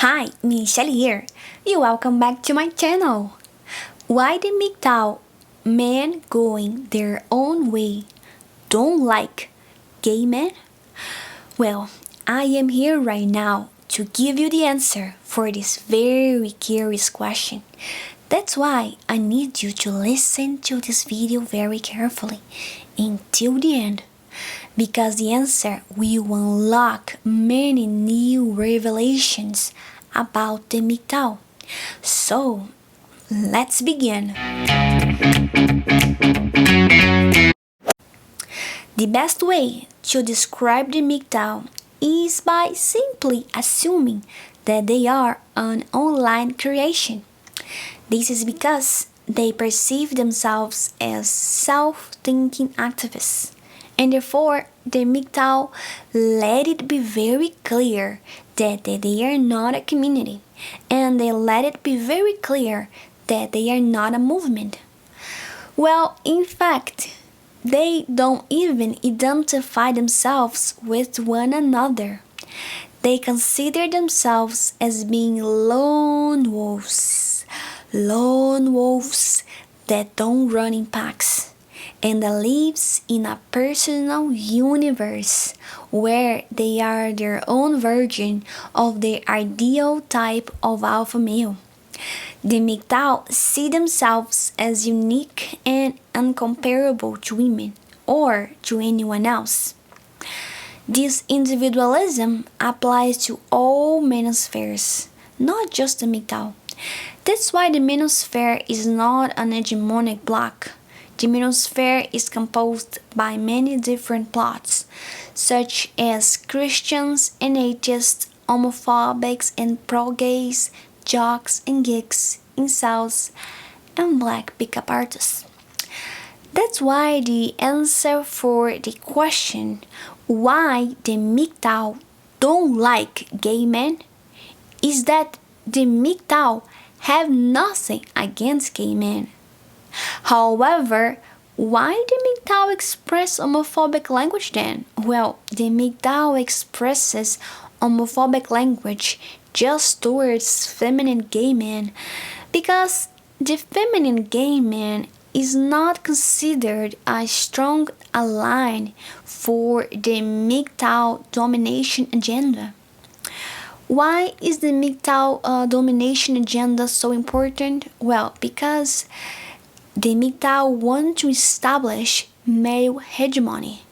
Hi, Michelle here. You welcome back to my channel. Why the MGTOW men going their own way don't like gay men? Well, I am here right now to give you the answer for this very curious question. That's why I need you to listen to this video very carefully until the end, because the answer will unlock many new revelations about the MGTOW. So, let's begin. The best way to describe the MGTOW is by simply assuming that they are an online creation. This is because they perceive themselves as self-thinking activists, and therefore the MGTOW let it be very clear that they are not a community, and they let it be very clear that they are not a movement. Well, in fact, they don't even identify themselves with one another. They consider themselves as being lone wolves that don't run in packs, and that lives in a personal universe where they are their own version of the ideal type of alpha male. The MGTOW see themselves as unique and incomparable to women or to anyone else. This individualism applies to all manospheres, not just the MGTOW. That's why the manosphere is not an hegemonic block. The manosphere is composed by many different plots, such as Christians and atheists, homophobics and pro-gays, jocks and geeks, incels, and black pickup artists. That's why the answer for the question why the MGTOW don't like gay men is that the MGTOW have nothing against gay men. However, why the MGTOW express homophobic language then? Well, the MGTOW expresses homophobic language just towards feminine gay men because the feminine gay man is not considered a strong ally for the MGTOW domination agenda. Why is the MGTOW domination agenda so important? Well, because the MGTOW want to establish male hegemony.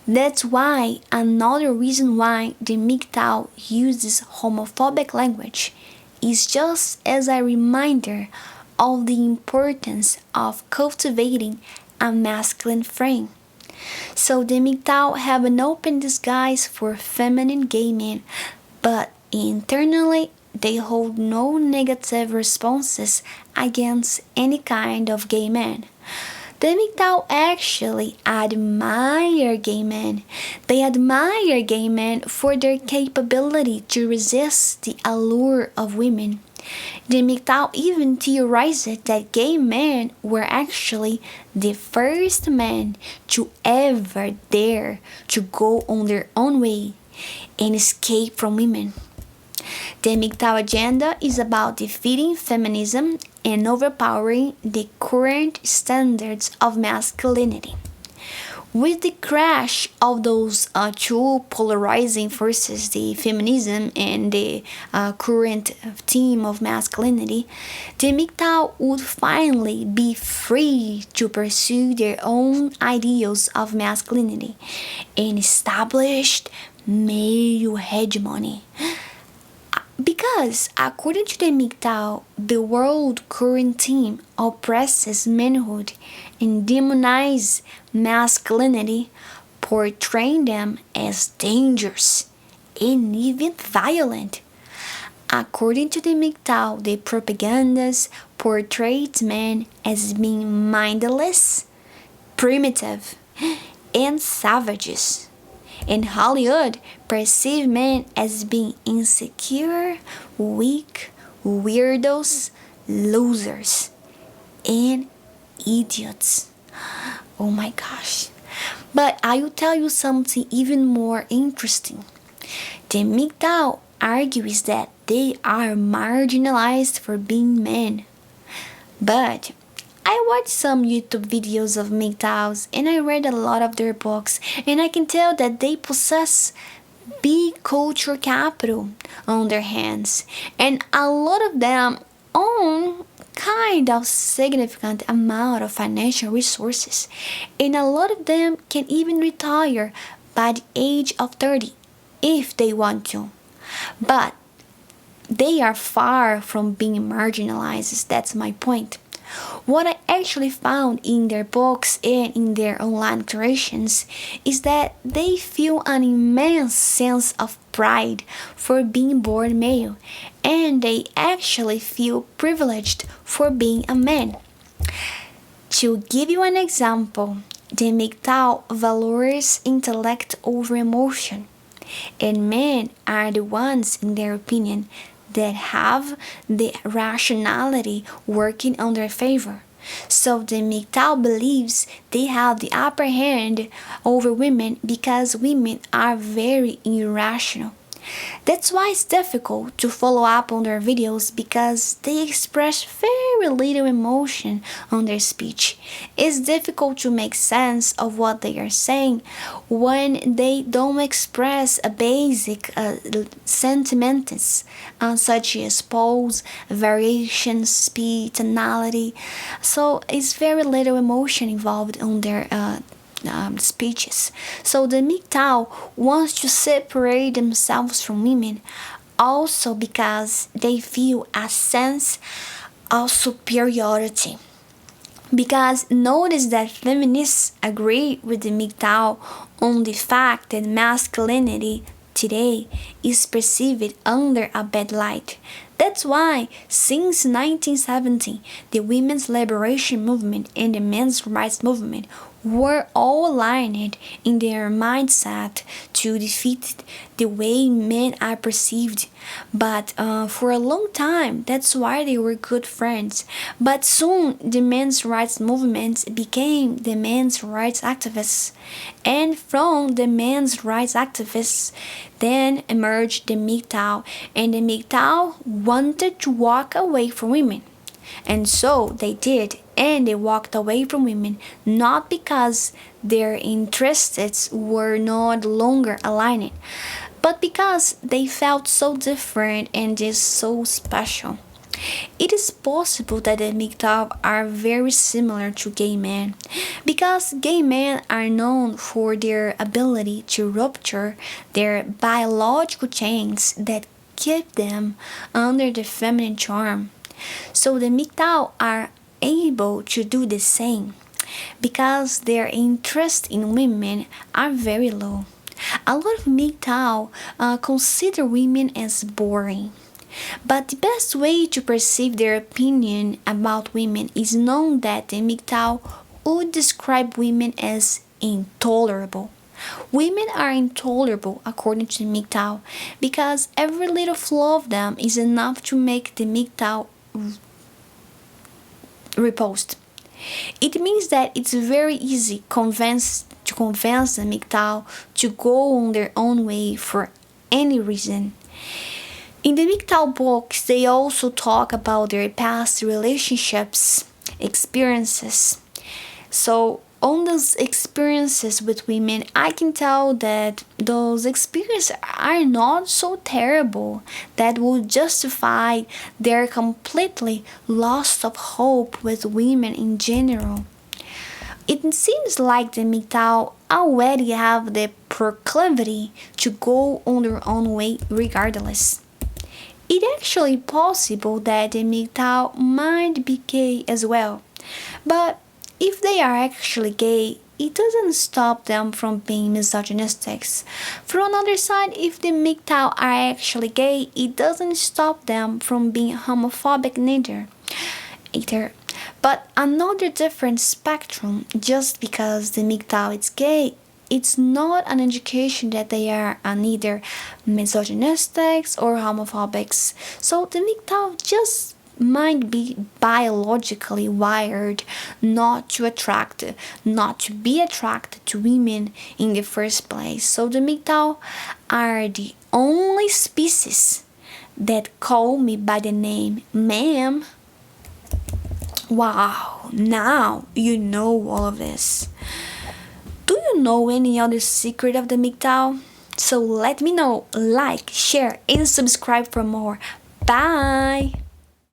That's why another reason why the MGTOW uses homophobic language is just as a reminder of the importance of cultivating a masculine frame. So the MGTOW have an open disguise for feminine gay men, but internally they hold no negative responses against any kind of gay man. The MGTOW actually admire gay men. They admire gay men for their capability to resist the allure of women. The MGTOW even theorized that gay men were actually the first men to ever dare to go on their own way and escape from women. The MGTOW agenda is about defeating feminism and overpowering the current standards of masculinity. With the crash of those two polarizing forces, the feminism and the current theme of masculinity, the MGTOW would finally be free to pursue their own ideals of masculinity and established male hegemony. Because, according to the MGTOW, the world current theme oppresses manhood and demonizes masculinity, portraying them as dangerous and even violent. According to the MGTOW, the propagandas portrays men as being mindless, primitive, and savages. And Hollywood perceives men as being insecure, weak, weirdos, losers, and idiots. Oh my gosh. But I will tell you something even more interesting. The MGTOW argues that they are marginalized for being men. But I watched some YouTube videos of MGTOWs and I read a lot of their books, and I can tell that they possess big culture capital on their hands, and a lot of them own kind of significant amount of financial resources, and a lot of them can even retire by the age of 30 if they want to. But they are far from being marginalized. That's my point. What I actually found in their books and in their online creations is that they feel an immense sense of pride for being born male, and they actually feel privileged for being a man. To give you an example, the MGTOW valors intellect over emotion, and men are the ones, in their opinion, that have the rationality working on their favor. So the MGTOW believes they have the upper hand over women because women are very irrational. That's why it's difficult to follow up on their videos, because they express very little emotion on their speech. It's difficult to make sense of what they are saying when they don't express a basic sentiments such as pose, variation, speed, tonality. So it's very little emotion involved on their speeches. So the MGTOW wants to separate themselves from women, also because they feel a sense of superiority. Because notice that feminists agree with the MGTOW on the fact that masculinity today is perceived under a bad light. That's why, since 1970, the women's liberation movement and the men's rights movement were all aligned in their mindset to defeat the way men are perceived. But for a long time, that's why they were good friends. But soon, the men's rights movement became the men's rights activists. And from the men's rights activists, then emerged the MGTOW, and the MGTOW wanted to walk away from women. And so they did, and they walked away from women not because their interests were not longer aligned, but because they felt so different and just so special. It is possible that the MGTOW are very similar to gay men, because gay men are known for their ability to rupture their biological chains that keep them under the feminine charm. So the MGTOW are able to do the same because their interest in women are very low. A lot of MGTOW consider women as boring. But the best way to perceive their opinion about women is knowing that the MGTOW would describe women as intolerable. Women are intolerable according to the MGTOW because every little flaw of them is enough to make the MGTOW repulsed. It means that it's very easy to convince the MGTOW to go on their own way for any reason. In the MGTOW books, they also talk about their past relationships, experiences. So on those experiences with women, I can tell that those experiences are not so terrible that would justify their completely loss of hope with women in general. It seems like the MGTOW already have the proclivity to go on their own way regardless. It's actually possible that the MGTOW might be gay as well, but if they are actually gay, it doesn't stop them from being misogynistic. From another side, if the MGTOW are actually gay, it doesn't stop them from being homophobic either. But another different spectrum, just because the MGTOW is gay, it's not an indication that they are neither misogynistic or homophobic. So the MGTOW just might be biologically wired not to be attracted to women in the first place. So the MGTOW are the only species that call me by the name ma'am. Wow, now you know all of this. Do you know any other secret of the MGTOW? So let me know, like, share, and subscribe for more. Bye!